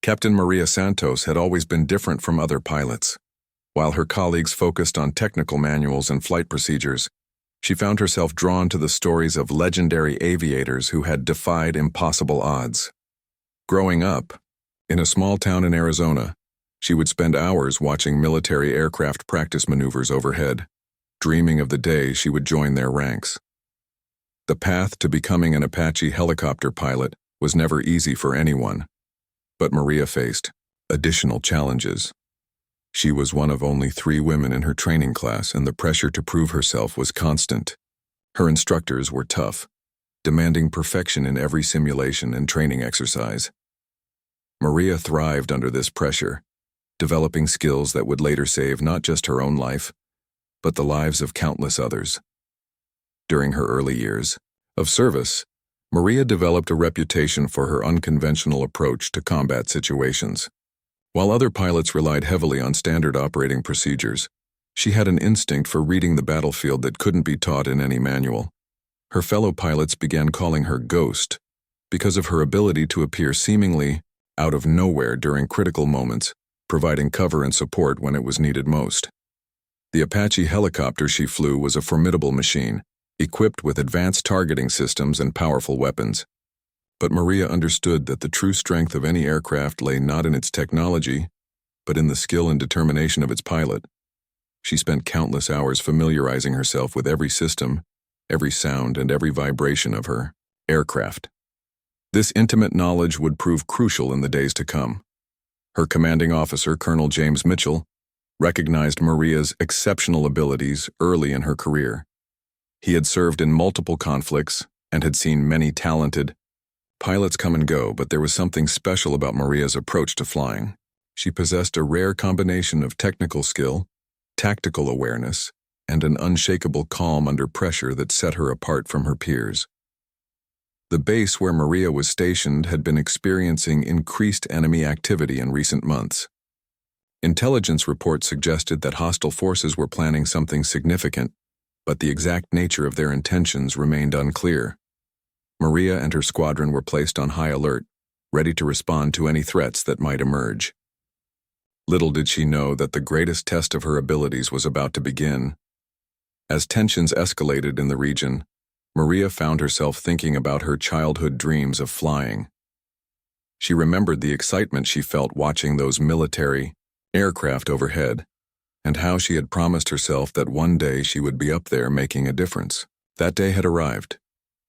Captain Maria Santos had always been different from other pilots. While her colleagues focused on technical manuals and flight procedures, she found herself drawn to the stories of legendary aviators who had defied impossible odds. Growing up, in a small town in Arizona, she would spend hours watching military aircraft practice maneuvers overhead, dreaming of the day she would join their ranks. The path to becoming an Apache helicopter pilot was never easy for anyone, but Maria faced additional challenges. She was one of only 3 women in her training class, and the pressure to prove herself was constant. Her instructors were tough, demanding perfection in every simulation and training exercise. Maria thrived under this pressure, developing skills that would later save not just her own life, but the lives of countless others. During her early years of service, Maria developed a reputation for her unconventional approach to combat situations. While other pilots relied heavily on standard operating procedures, she had an instinct for reading the battlefield that couldn't be taught in any manual. Her fellow pilots began calling her Ghost because of her ability to appear seemingly out of nowhere during critical moments, providing cover and support when it was needed most. The Apache helicopter she flew was a formidable machine, equipped with advanced targeting systems and powerful weapons. But Maria understood that the true strength of any aircraft lay not in its technology, but in the skill and determination of its pilot. She spent countless hours familiarizing herself with every system, every sound, and every vibration of her aircraft. This intimate knowledge would prove crucial in the days to come. Her commanding officer, Colonel James Mitchell, recognized Maria's exceptional abilities early in her career. He had served in multiple conflicts and had seen many talented pilots come and go, but there was something special about Maria's approach to flying. She possessed a rare combination of technical skill, tactical awareness, and an unshakable calm under pressure that set her apart from her peers. The base where Maria was stationed had been experiencing increased enemy activity in recent months. Intelligence reports suggested that hostile forces were planning something significant, but the exact nature of their intentions remained unclear. Maria and her squadron were placed on high alert, ready to respond to any threats that might emerge. Little did she know that the greatest test of her abilities was about to begin. As tensions escalated in the region, Maria found herself thinking about her childhood dreams of flying. She remembered the excitement she felt watching those military aircraft overhead, and how she had promised herself that one day she would be up there making a difference. That day had arrived,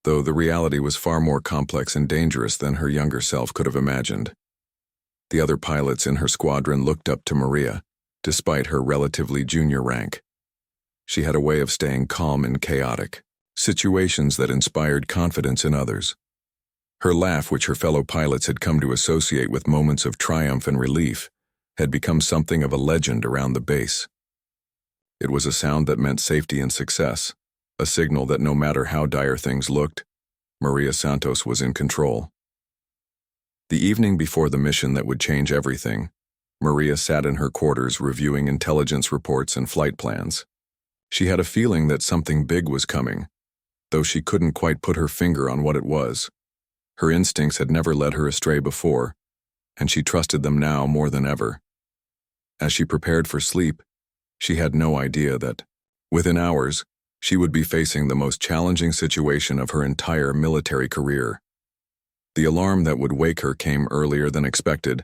though the reality was far more complex and dangerous than her younger self could have imagined. The other pilots in her squadron looked up to Maria, despite her relatively junior rank. She had a way of staying calm in chaotic situations that inspired confidence in others. Her laugh, which her fellow pilots had come to associate with moments of triumph and relief, had become something of a legend around the base. It was a sound that meant safety and success, a signal that no matter how dire things looked, Maria Santos was in control. The evening before the mission that would change everything, Maria sat in her quarters reviewing intelligence reports and flight plans. She had a feeling that something big was coming, though she couldn't quite put her finger on what it was. Her instincts had never led her astray before, and she trusted them now more than ever. As she prepared for sleep, she had no idea that, within hours, she would be facing the most challenging situation of her entire military career. The alarm that would wake her came earlier than expected,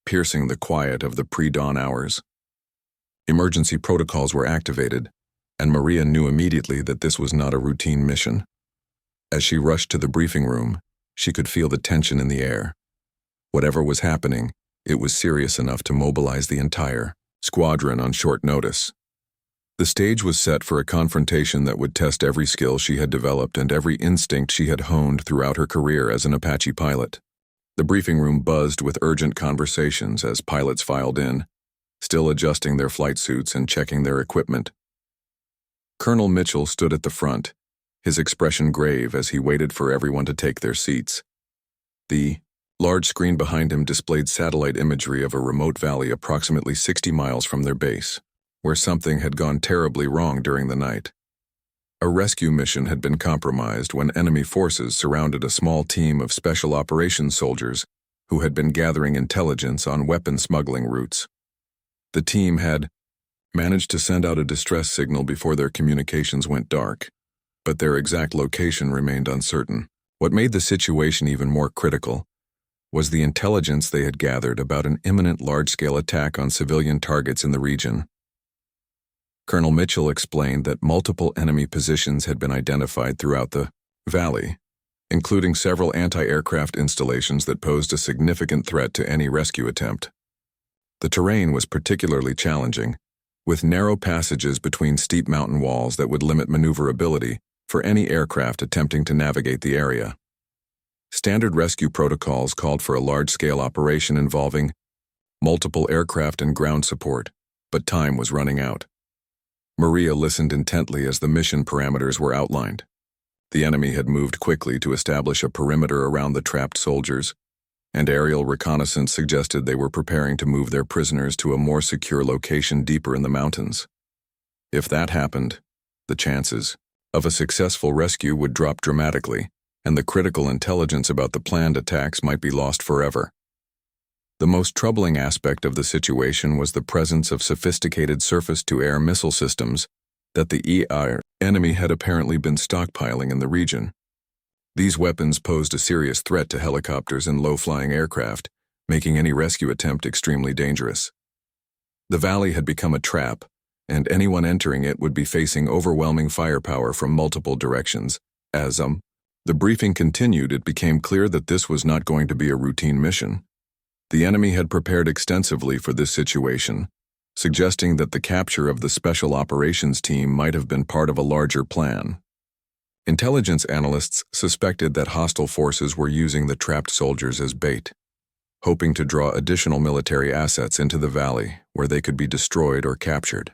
piercing the quiet of the pre-dawn hours. Emergency protocols were activated, and Maria knew immediately that this was not a routine mission. As she rushed to the briefing room, she could feel the tension in the air. Whatever was happening, it was serious enough to mobilize the entire squadron on short notice. The stage was set for a confrontation that would test every skill she had developed and every instinct she had honed throughout her career as an Apache pilot. The briefing room buzzed with urgent conversations as pilots filed in, still adjusting their flight suits and checking their equipment. Colonel Mitchell stood at the front, his expression grave as he waited for everyone to take their seats. The large screen behind him displayed satellite imagery of a remote valley approximately 60 miles from their base, where something had gone terribly wrong during the night. A rescue mission had been compromised when enemy forces surrounded a small team of special operations soldiers who had been gathering intelligence on weapon smuggling routes. The team had managed to send out a distress signal before their communications went dark, but their exact location remained uncertain. What made the situation even more critical was the intelligence they had gathered about an imminent large-scale attack on civilian targets in the region. Colonel Mitchell explained that multiple enemy positions had been identified throughout the valley, including several anti-aircraft installations that posed a significant threat to any rescue attempt. The terrain was particularly challenging, with narrow passages between steep mountain walls that would limit maneuverability for any aircraft attempting to navigate the area. Standard rescue protocols called for a large-scale operation involving multiple aircraft and ground support, but time was running out. Maria listened intently as the mission parameters were outlined. The enemy had moved quickly to establish a perimeter around the trapped soldiers, and aerial reconnaissance suggested they were preparing to move their prisoners to a more secure location deeper in the mountains. If that happened, the chances of a successful rescue would drop dramatically, and the critical intelligence about the planned attacks might be lost forever. The most troubling aspect of the situation was the presence of sophisticated surface-to-air missile systems that the enemy had apparently been stockpiling in the region. These weapons posed a serious threat to helicopters and low-flying aircraft, making any rescue attempt extremely dangerous. The valley had become a trap, and anyone entering it would be facing overwhelming firepower from multiple directions. As the briefing continued, it became clear that this was not going to be a routine mission. The enemy had prepared extensively for this situation, suggesting that the capture of the Special Operations Team might have been part of a larger plan. Intelligence analysts suspected that hostile forces were using the trapped soldiers as bait, hoping to draw additional military assets into the valley where they could be destroyed or captured.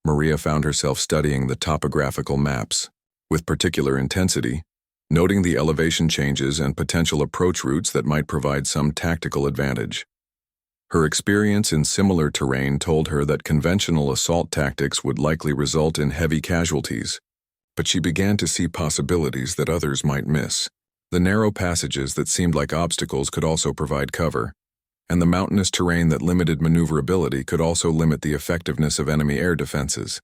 Maria found herself studying the topographical maps with particular intensity, noting the elevation changes and potential approach routes that might provide some tactical advantage. Her experience in similar terrain told her that conventional assault tactics would likely result in heavy casualties, but she began to see possibilities that others might miss. The narrow passages that seemed like obstacles could also provide cover, and the mountainous terrain that limited maneuverability could also limit the effectiveness of enemy air defenses.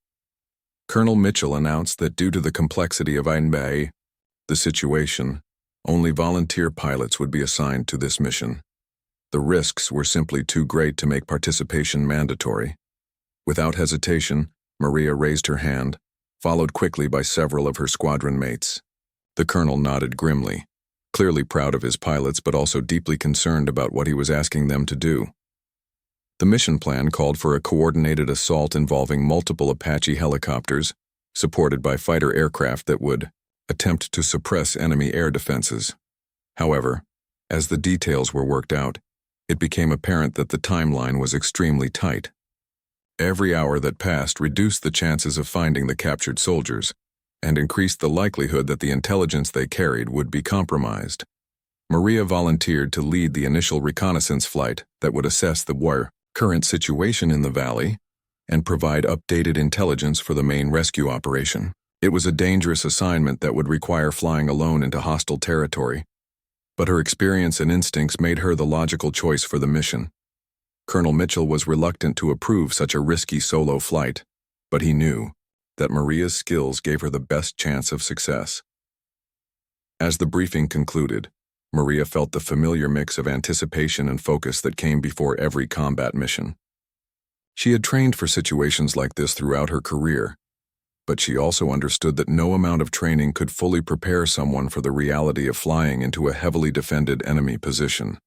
Colonel Mitchell announced that due to the complexity of the situation, only volunteer pilots would be assigned to this mission. The risks were simply too great to make participation mandatory. Without hesitation, Maria raised her hand, followed quickly by several of her squadron mates. The colonel nodded grimly, clearly proud of his pilots but also deeply concerned about what he was asking them to do. The mission plan called for a coordinated assault involving multiple Apache helicopters, supported by fighter aircraft that would attempt to suppress enemy air defenses. However, as the details were worked out, it became apparent that the timeline was extremely tight. Every hour that passed reduced the chances of finding the captured soldiers and increased the likelihood that the intelligence they carried would be compromised. Maria volunteered to lead the initial reconnaissance flight that would assess the current situation in the valley and provide updated intelligence for the main rescue operation. It was a dangerous assignment that would require flying alone into hostile territory, but her experience and instincts made her the logical choice for the mission. Colonel Mitchell was reluctant to approve such a risky solo flight, but he knew that Maria's skills gave her the best chance of success. As the briefing concluded, Maria felt the familiar mix of anticipation and focus that came before every combat mission. She had trained for situations like this throughout her career, but she also understood that no amount of training could fully prepare someone for the reality of flying into a heavily defended enemy position.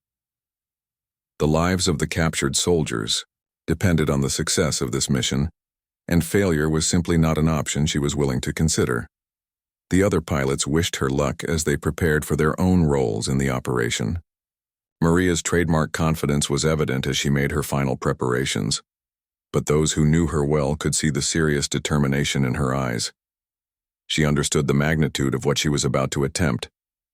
The lives of the captured soldiers depended on the success of this mission, and failure was simply not an option she was willing to consider. The other pilots wished her luck as they prepared for their own roles in the operation. Maria's trademark confidence was evident as she made her final preparations, but those who knew her well could see the serious determination in her eyes. She understood the magnitude of what she was about to attempt,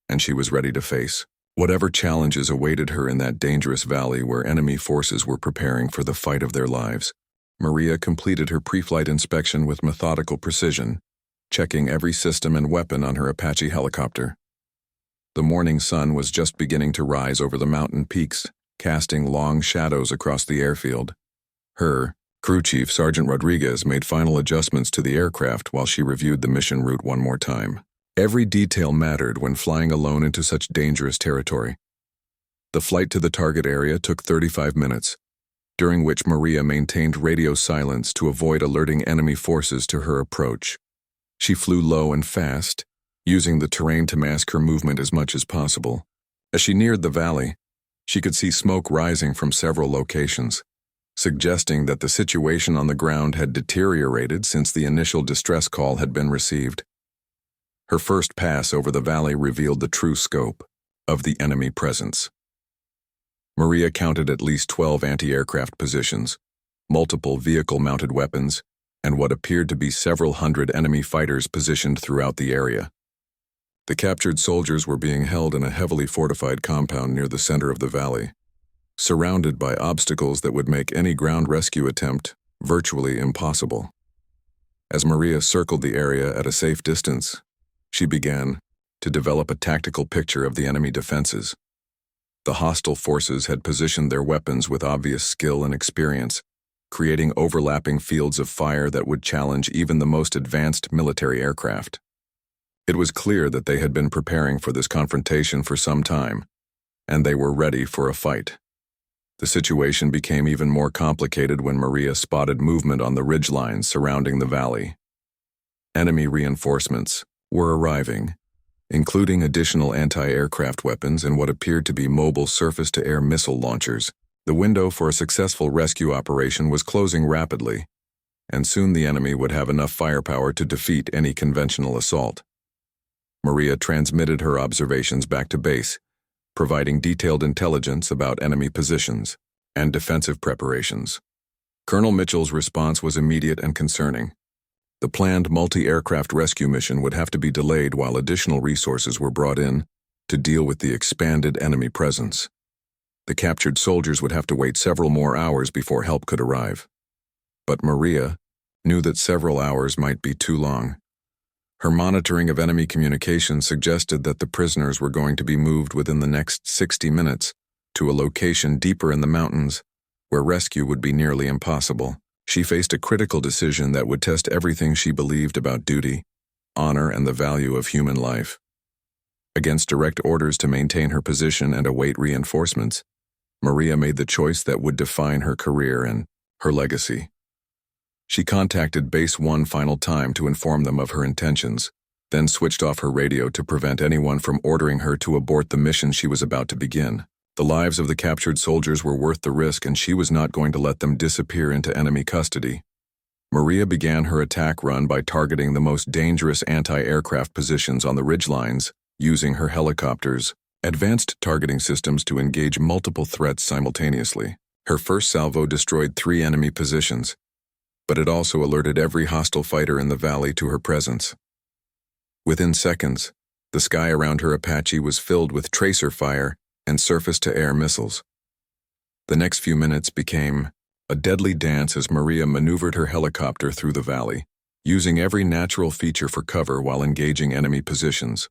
and she was ready to face whatever challenges awaited her in that dangerous valley where enemy forces were preparing for the fight of their lives. Maria completed her pre-flight inspection with methodical precision, checking every system and weapon on her Apache helicopter. The morning sun was just beginning to rise over the mountain peaks, casting long shadows across the airfield. Her crew chief, Sergeant Rodriguez, made final adjustments to the aircraft while she reviewed the mission route one more time. Every detail mattered when flying alone into such dangerous territory. The flight to the target area took 35 minutes, during which Maria maintained radio silence to avoid alerting enemy forces to her approach. She flew low and fast, using the terrain to mask her movement as much as possible. As she neared the valley, she could see smoke rising from several locations, suggesting that the situation on the ground had deteriorated since the initial distress call had been received. Her first pass over the valley revealed the true scope of the enemy presence. Maria counted at least 12 anti-aircraft positions, multiple vehicle-mounted weapons, and what appeared to be several hundred enemy fighters positioned throughout the area. The captured soldiers were being held in a heavily fortified compound near the center of the valley, surrounded by obstacles that would make any ground rescue attempt virtually impossible. As Maria circled the area at a safe distance, she began to develop a tactical picture of the enemy defenses. The hostile forces had positioned their weapons with obvious skill and experience, creating overlapping fields of fire that would challenge even the most advanced military aircraft. It was clear that they had been preparing for this confrontation for some time, and they were ready for a fight. The situation became even more complicated when Maria spotted movement on the ridgelines surrounding the valley. Enemy reinforcements were arriving, including additional anti-aircraft weapons and what appeared to be mobile surface-to-air missile launchers. The window for a successful rescue operation was closing rapidly, and soon the enemy would have enough firepower to defeat any conventional assault. Maria transmitted her observations back to base, providing detailed intelligence about enemy positions and defensive preparations. Colonel Mitchell's response was immediate and concerning. The planned multi-aircraft rescue mission would have to be delayed while additional resources were brought in to deal with the expanded enemy presence. The captured soldiers would have to wait several more hours before help could arrive. But Maria knew that several hours might be too long. Her monitoring of enemy communications suggested that the prisoners were going to be moved within the next 60 minutes to a location deeper in the mountains where rescue would be nearly impossible. She faced a critical decision that would test everything she believed about duty, honor, and the value of human life. Against direct orders to maintain her position and await reinforcements, Maria made the choice that would define her career and her legacy. She contacted Base 1 final time to inform them of her intentions, then switched off her radio to prevent anyone from ordering her to abort the mission she was about to begin. The lives of the captured soldiers were worth the risk, and she was not going to let them disappear into enemy custody. Maria began her attack run by targeting the most dangerous anti-aircraft positions on the ridgelines, using her helicopters' advanced targeting systems to engage multiple threats simultaneously. Her first salvo destroyed 3 enemy positions, but it also alerted every hostile fighter in the valley to her presence. Within seconds, the sky around her Apache was filled with tracer fire and surface-to-air missiles. The next few minutes became a deadly dance as Maria maneuvered her helicopter through the valley, using every natural feature for cover while engaging enemy positions.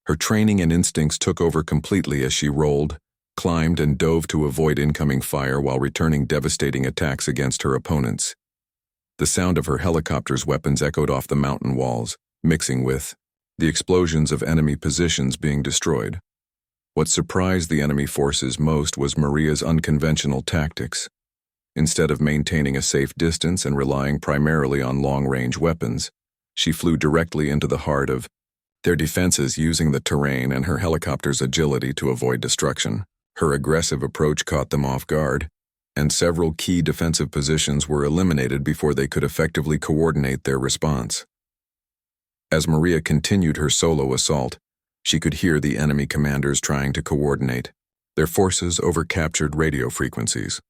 Her training and instincts took over completely as she rolled, climbed, and dove to avoid incoming fire while returning devastating attacks against her opponents. The sound of her helicopter's weapons echoed off the mountain walls, mixing with the explosions of enemy positions being destroyed. What surprised the enemy forces most was Maria's unconventional tactics. Instead of maintaining a safe distance and relying primarily on long-range weapons, she flew directly into the heart of their defenses, using the terrain and her helicopter's agility to avoid destruction. Her aggressive approach caught them off guard, and several key defensive positions were eliminated before they could effectively coordinate their response. As Maria continued her solo assault, she could hear the enemy commanders trying to coordinate their forces over captured radio frequencies.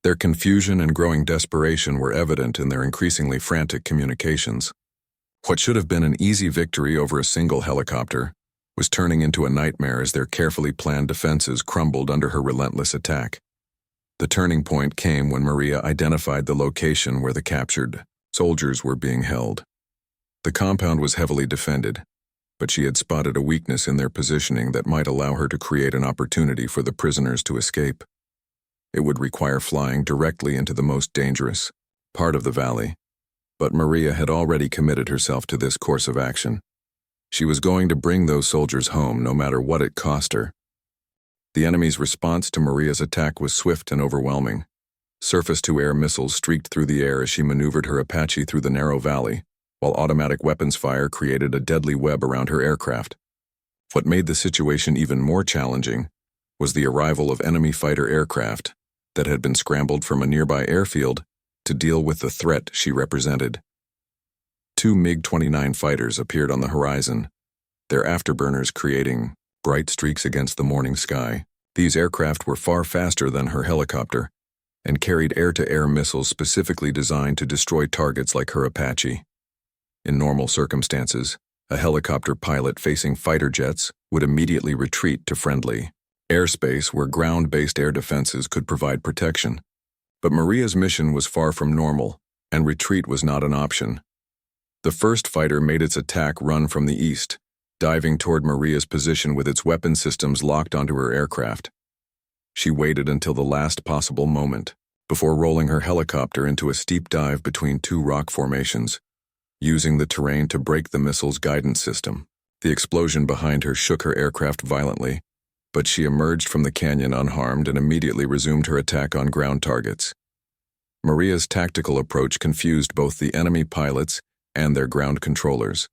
Their confusion and growing desperation were evident in their increasingly frantic communications. What should have been an easy victory over a single helicopter was turning into a nightmare as their carefully planned defenses crumbled under her relentless attack. The turning point came when Maria identified the location where the captured soldiers were being held. The compound was heavily defended, but she had spotted a weakness in their positioning that might allow her to create an opportunity for the prisoners to escape. It would require flying directly into the most dangerous part of the valley, but Maria had already committed herself to this course of action. She was going to bring those soldiers home no matter what it cost her. The enemy's response to Maria's attack was swift and overwhelming. Surface-to-air missiles streaked through the air as she maneuvered her Apache through the narrow valley, while automatic weapons fire created a deadly web around her aircraft. What made the situation even more challenging was the arrival of enemy fighter aircraft that had been scrambled from a nearby airfield to deal with the threat she represented. 2 MiG-29 fighters appeared on the horizon, their afterburners creating bright streaks against the morning sky. These aircraft were far faster than her helicopter and carried air-to-air missiles specifically designed to destroy targets like her Apache. In normal circumstances, a helicopter pilot facing fighter jets would immediately retreat to friendly airspace where ground-based air defenses could provide protection. But Maria's mission was far from normal, and retreat was not an option. The first fighter made its attack run from the east, diving toward Maria's position with its weapon systems locked onto her aircraft. She waited until the last possible moment before rolling her helicopter into a steep dive between 2 rock formations, using the terrain to break the missile's guidance system. The explosion behind her shook her aircraft violently, but she emerged from the canyon unharmed and immediately resumed her attack on ground targets. Maria's tactical approach confused both the enemy pilots and their ground controllers.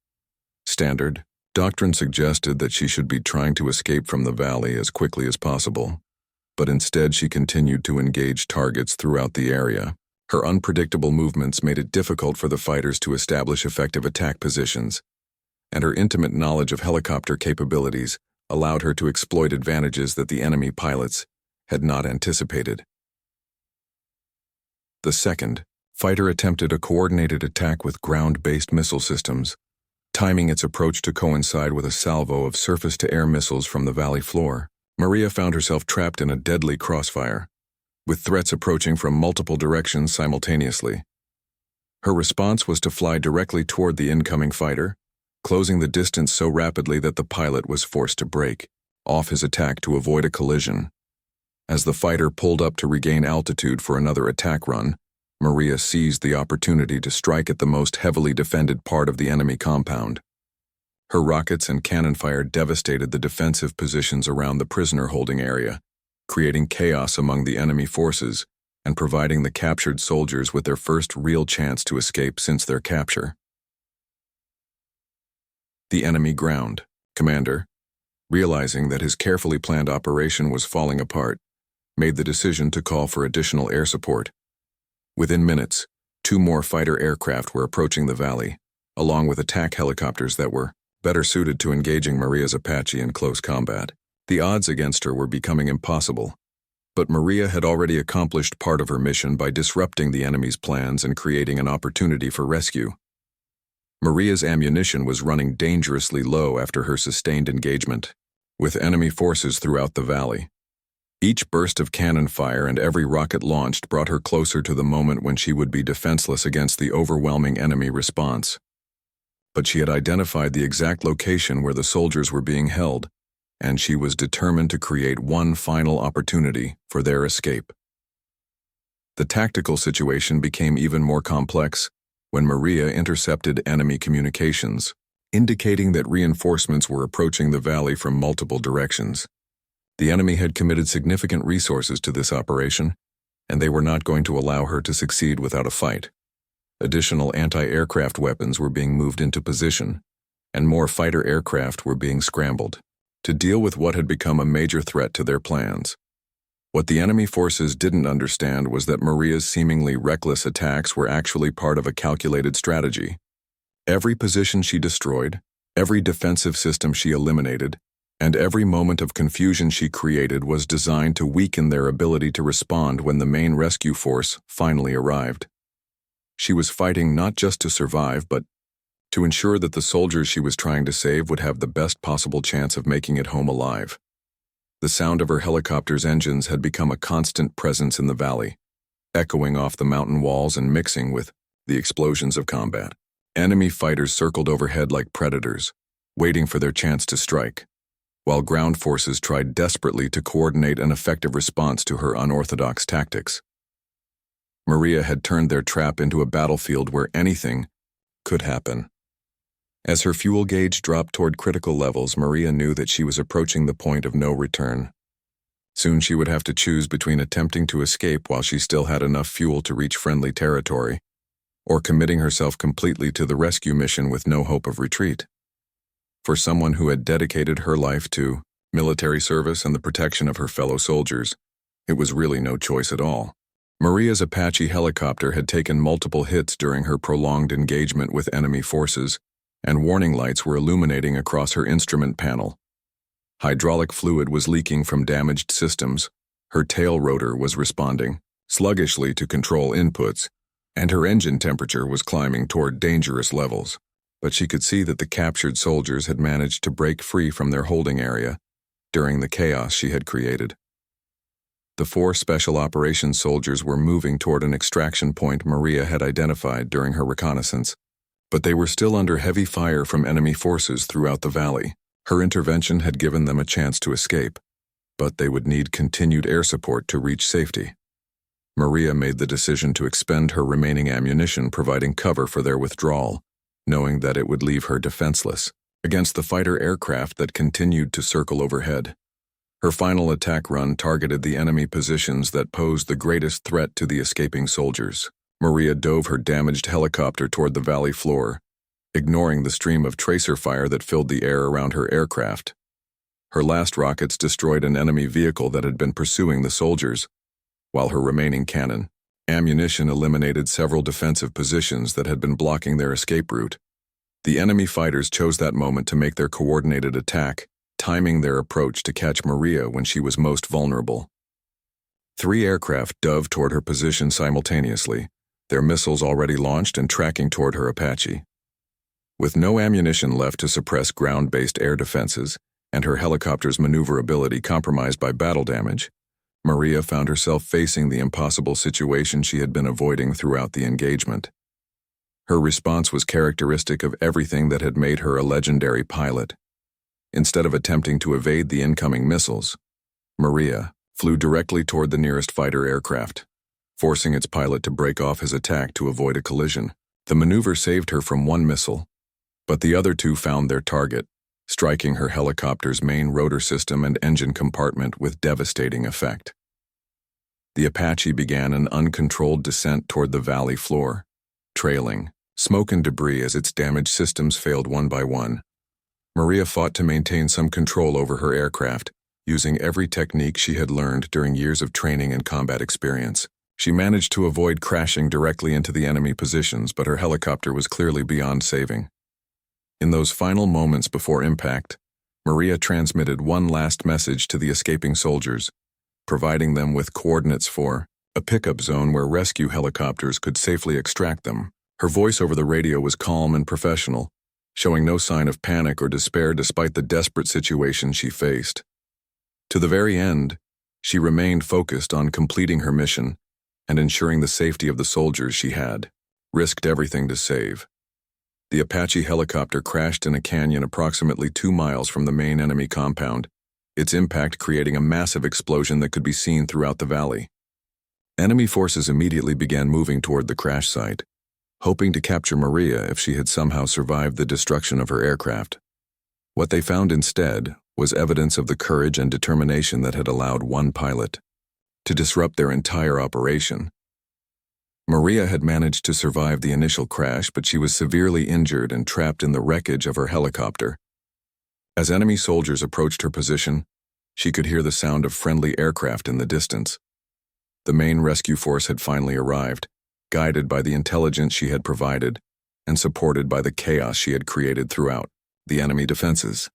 Standard doctrine suggested that she should be trying to escape from the valley as quickly as possible, but instead she continued to engage targets throughout the area. Her unpredictable movements made it difficult for the fighters to establish effective attack positions, and her intimate knowledge of helicopter capabilities allowed her to exploit advantages that the enemy pilots had not anticipated. The second fighter attempted a coordinated attack with ground-based missile systems, timing its approach to coincide with a salvo of surface-to-air missiles from the valley floor. Maria found herself trapped in a deadly crossfire, with threats approaching from multiple directions simultaneously. Her response was to fly directly toward the incoming fighter, closing the distance so rapidly that the pilot was forced to break off his attack to avoid a collision. As the fighter pulled up to regain altitude for another attack run, Maria seized the opportunity to strike at the most heavily defended part of the enemy compound. Her rockets and cannon fire devastated the defensive positions around the prisoner-holding area, creating chaos among the enemy forces and providing the captured soldiers with their first real chance to escape since their capture. The enemy ground commander, realizing that his carefully planned operation was falling apart, made the decision to call for additional air support. Within minutes, 2 more fighter aircraft were approaching the valley, along with attack helicopters that were better suited to engaging Maria's Apache in close combat. The odds against her were becoming impossible, but Maria had already accomplished part of her mission by disrupting the enemy's plans and creating an opportunity for rescue. Maria's ammunition was running dangerously low after her sustained engagement with enemy forces throughout the valley. Each burst of cannon fire and every rocket launched brought her closer to the moment when she would be defenseless against the overwhelming enemy response. But she had identified the exact location where the soldiers were being held, and she was determined to create one final opportunity for their escape. The tactical situation became even more complex when Maria intercepted enemy communications, indicating that reinforcements were approaching the valley from multiple directions. The enemy had committed significant resources to this operation, and they were not going to allow her to succeed without a fight. Additional anti-aircraft weapons were being moved into position, and more fighter aircraft were being scrambled to deal with what had become a major threat to their plans. What the enemy forces didn't understand was that Maria's seemingly reckless attacks were actually part of a calculated strategy. Every position she destroyed, every defensive system she eliminated, and every moment of confusion she created was designed to weaken their ability to respond when the main rescue force finally arrived. She was fighting not just to survive, but to ensure that the soldiers she was trying to save would have the best possible chance of making it home alive. The sound of her helicopter's engines had become a constant presence in the valley, echoing off the mountain walls and mixing with the explosions of combat. Enemy fighters circled overhead like predators, waiting for their chance to strike, while ground forces tried desperately to coordinate an effective response to her unorthodox tactics. Maria had turned their trap into a battlefield where anything could happen. As her fuel gauge dropped toward critical levels, Maria knew that she was approaching the point of no return. Soon she would have to choose between attempting to escape while she still had enough fuel to reach friendly territory, or committing herself completely to the rescue mission with no hope of retreat. For someone who had dedicated her life to military service and the protection of her fellow soldiers, it was really no choice at all. Maria's Apache helicopter had taken multiple hits during her prolonged engagement with enemy forces, and warning lights were illuminating across her instrument panel. Hydraulic fluid was leaking from damaged systems, her tail rotor was responding sluggishly to control inputs, and her engine temperature was climbing toward dangerous levels. But she could see that the captured soldiers had managed to break free from their holding area during the chaos she had created. The 4 Special Operations soldiers were moving toward an extraction point Maria had identified during her reconnaissance, but they were still under heavy fire from enemy forces throughout the valley. Her intervention had given them a chance to escape, but they would need continued air support to reach safety. Maria made the decision to expend her remaining ammunition, providing cover for their withdrawal, knowing that it would leave her defenseless against the fighter aircraft that continued to circle overhead. Her final attack run targeted the enemy positions that posed the greatest threat to the escaping soldiers. Maria dove her damaged helicopter toward the valley floor, ignoring the stream of tracer fire that filled the air around her aircraft. Her last rockets destroyed an enemy vehicle that had been pursuing the soldiers, while her remaining ammunition eliminated several defensive positions that had been blocking their escape route. The enemy fighters chose that moment to make their coordinated attack, timing their approach to catch Maria when she was most vulnerable. 3 aircraft dove toward her position simultaneously, their missiles already launched and tracking toward her Apache. With no ammunition left to suppress ground-based air defenses, and her helicopter's maneuverability compromised by battle damage, Maria found herself facing the impossible situation she had been avoiding throughout the engagement. Her response was characteristic of everything that had made her a legendary pilot. Instead of attempting to evade the incoming missiles, Maria flew directly toward the nearest fighter aircraft, forcing its pilot to break off his attack to avoid a collision. The maneuver saved her from 1 missile, but the other 2 found their target, striking her helicopter's main rotor system and engine compartment with devastating effect. The Apache began an uncontrolled descent toward the valley floor, trailing smoke and debris as its damaged systems failed one by one. Maria fought to maintain some control over her aircraft, using every technique she had learned during years of training and combat experience. She managed to avoid crashing directly into the enemy positions, but her helicopter was clearly beyond saving. In those final moments before impact, Maria transmitted one last message to the escaping soldiers, providing them with coordinates for a pickup zone where rescue helicopters could safely extract them. Her voice over the radio was calm and professional, showing no sign of panic or despair despite the desperate situation she faced. To the very end, she remained focused on completing her mission and ensuring the safety of the soldiers she had risked everything to save. The Apache helicopter crashed in a canyon approximately 2 miles from the main enemy compound, its impact creating a massive explosion that could be seen throughout the valley. Enemy forces immediately began moving toward the crash site, hoping to capture Maria if she had somehow survived the destruction of her aircraft. What they found instead was evidence of the courage and determination that had allowed one pilot to disrupt their entire operation. Maria had managed to survive the initial crash, but she was severely injured and trapped in the wreckage of her helicopter. As enemy soldiers approached her position, she could hear the sound of friendly aircraft in the distance. The main rescue force had finally arrived, guided by the intelligence she had provided and supported by the chaos she had created throughout the enemy defenses.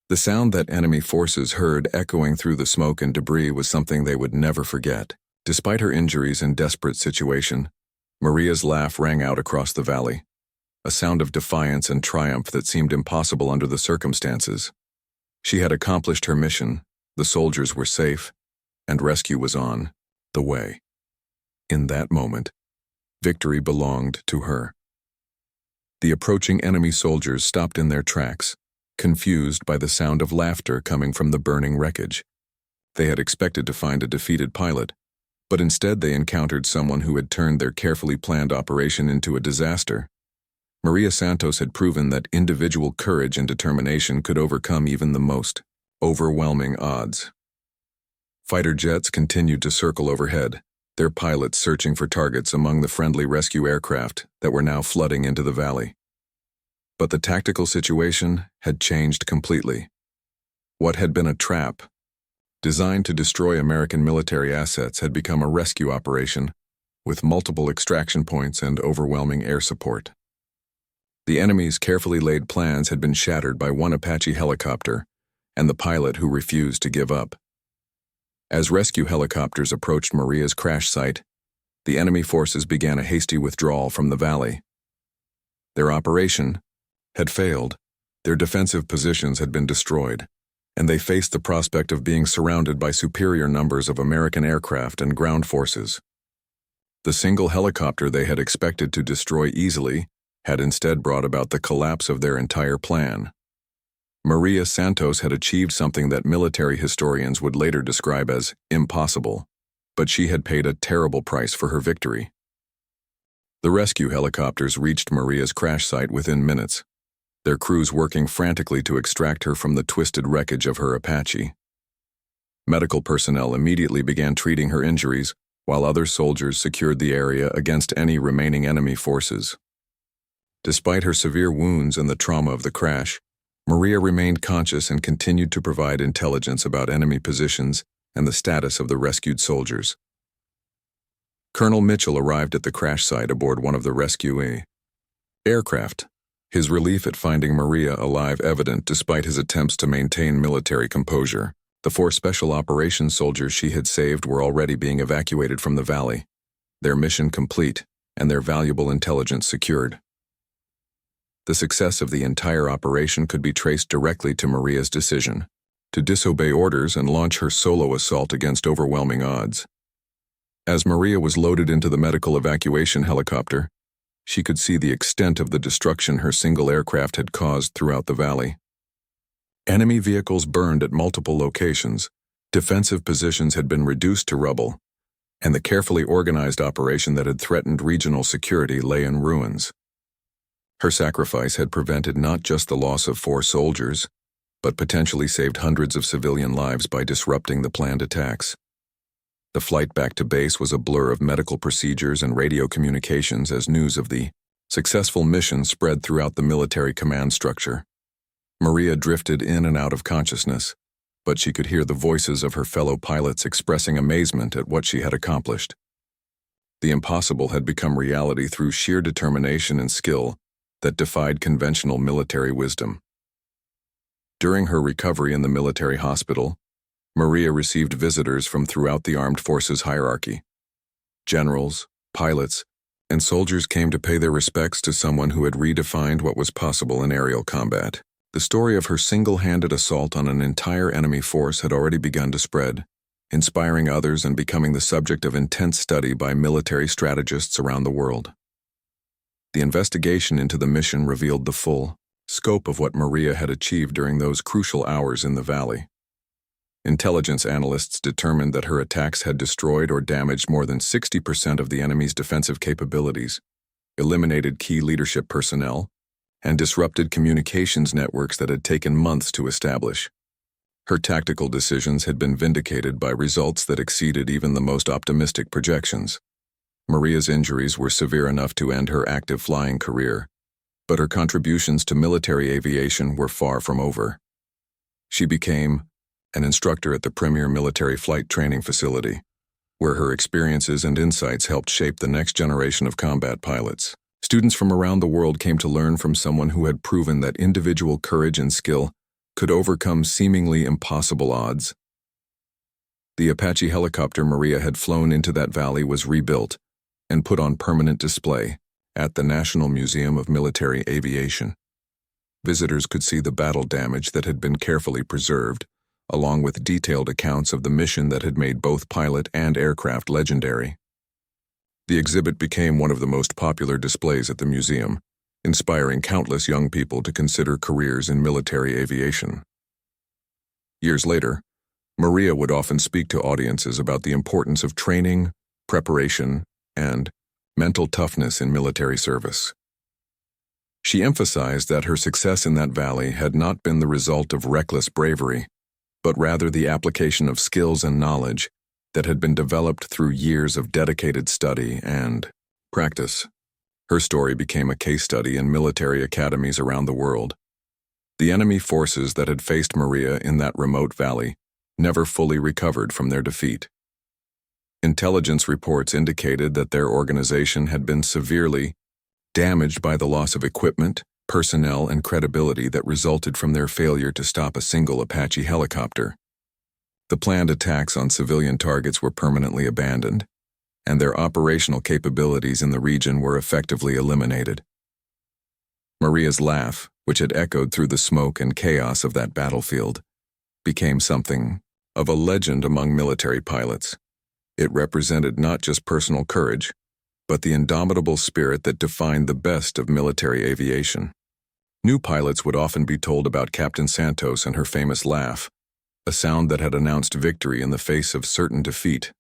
The sound that enemy forces heard echoing through the smoke and debris was something they would never forget. Despite her injuries and desperate situation, Maria's laugh rang out across the valley, a sound of defiance and triumph that seemed impossible under the circumstances. She had accomplished her mission, the soldiers were safe, and rescue was on the way. In that moment, victory belonged to her. The approaching enemy soldiers stopped in their tracks, confused by the sound of laughter coming from the burning wreckage. They had expected to find a defeated pilot, but instead they encountered someone who had turned their carefully planned operation into a disaster. Maria Santos had proven that individual courage and determination could overcome even the most overwhelming odds. Fighter jets continued to circle overhead, their pilots searching for targets among the friendly rescue aircraft that were now flooding into the valley. But the tactical situation had changed completely. What had been a trap, designed to destroy American military assets, had become a rescue operation with multiple extraction points and overwhelming air support. The enemy's carefully laid plans had been shattered by one Apache helicopter and the pilot who refused to give up. As rescue helicopters approached Maria's crash site, the enemy forces began a hasty withdrawal from the valley. Their operation had failed, their defensive positions had been destroyed, and they faced the prospect of being surrounded by superior numbers of American aircraft and ground forces. The single helicopter they had expected to destroy easily had instead brought about the collapse of their entire plan. Maria Santos had achieved something that military historians would later describe as impossible, but she had paid a terrible price for her victory. The rescue helicopters reached Maria's crash site within minutes, their crews working frantically to extract her from the twisted wreckage of her Apache. Medical personnel immediately began treating her injuries, while other soldiers secured the area against any remaining enemy forces. Despite her severe wounds and the trauma of the crash, Maria remained conscious and continued to provide intelligence about enemy positions and the status of the rescued soldiers. Colonel Mitchell arrived at the crash site aboard one of the rescue aircraft, his relief at finding Maria alive evident despite his attempts to maintain military composure. The 4 special operations soldiers she had saved were already being evacuated from the valley, their mission complete and their valuable intelligence secured. The success of the entire operation could be traced directly to Maria's decision to disobey orders and launch her solo assault against overwhelming odds. As Maria was loaded into the medical evacuation helicopter, she could see the extent of the destruction her single aircraft had caused throughout the valley. Enemy vehicles burned at multiple locations, defensive positions had been reduced to rubble, and the carefully organized operation that had threatened regional security lay in ruins. Her sacrifice had prevented not just the loss of 4 soldiers, but potentially saved hundreds of civilian lives by disrupting the planned attacks. The flight back to base was a blur of medical procedures and radio communications as news of the successful mission spread throughout the military command structure. Maria drifted in and out of consciousness, but she could hear the voices of her fellow pilots expressing amazement at what she had accomplished. The impossible had become reality through sheer determination and skill that defied conventional military wisdom. During her recovery in the military hospital, Maria received visitors from throughout the armed forces hierarchy. Generals, pilots, and soldiers came to pay their respects to someone who had redefined what was possible in aerial combat. The story of her single-handed assault on an entire enemy force had already begun to spread, inspiring others and becoming the subject of intense study by military strategists around the world. The investigation into the mission revealed the full scope of what Maria had achieved during those crucial hours in the valley. Intelligence analysts determined that her attacks had destroyed or damaged more than 60% of the enemy's defensive capabilities, eliminated key leadership personnel, and disrupted communications networks that had taken months to establish. Her tactical decisions had been vindicated by results that exceeded even the most optimistic projections. Maria's injuries were severe enough to end her active flying career, but her contributions to military aviation were far from over. She became an instructor at the premier military flight training facility, where her experiences and insights helped shape the next generation of combat pilots. Students from around the world came to learn from someone who had proven that individual courage and skill could overcome seemingly impossible odds. The Apache helicopter Maria had flown into that valley was rebuilt and put on permanent display at the National Museum of Military Aviation. Visitors could see the battle damage that had been carefully preserved, along with detailed accounts of the mission that had made both pilot and aircraft legendary. The exhibit became one of the most popular displays at the museum, inspiring countless young people to consider careers in military aviation. Years later, Maria would often speak to audiences about the importance of training, preparation, and mental toughness in military service. She emphasized that her success in that valley had not been the result of reckless bravery, but rather the application of skills and knowledge that had been developed through years of dedicated study and practice. Her story became a case study in military academies around the world. The enemy forces that had faced Maria in that remote valley never fully recovered from their defeat. Intelligence reports indicated that their organization had been severely damaged by the loss of equipment, personnel, and credibility that resulted from their failure to stop a single Apache helicopter. The planned attacks on civilian targets were permanently abandoned, and their operational capabilities in the region were effectively eliminated. Maria's laugh, which had echoed through the smoke and chaos of that battlefield, became something of a legend among military pilots. It represented not just personal courage, but the indomitable spirit that defined the best of military aviation. New pilots would often be told about Captain Santos and her famous laugh, a sound that had announced victory in the face of certain defeat.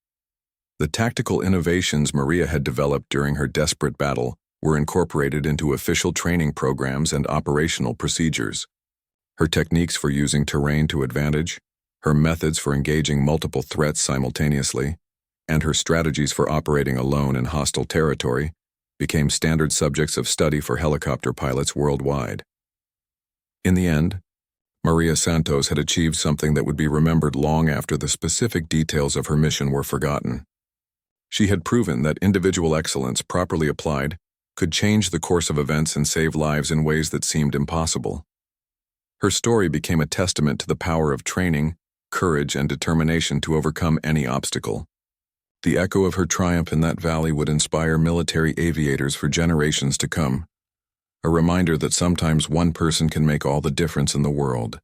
The tactical innovations Maria had developed during her desperate battle were incorporated into official training programs and operational procedures. Her techniques for using terrain to advantage, her methods for engaging multiple threats simultaneously, and her strategies for operating alone in hostile territory became standard subjects of study for helicopter pilots worldwide. In the end, Maria Santos had achieved something that would be remembered long after the specific details of her mission were forgotten. She had proven that individual excellence, properly applied, could change the course of events and save lives in ways that seemed impossible. Her story became a testament to the power of training, courage, and determination to overcome any obstacle. The echo of her triumph in that valley would inspire military aviators for generations to come, a reminder that sometimes one person can make all the difference in the world.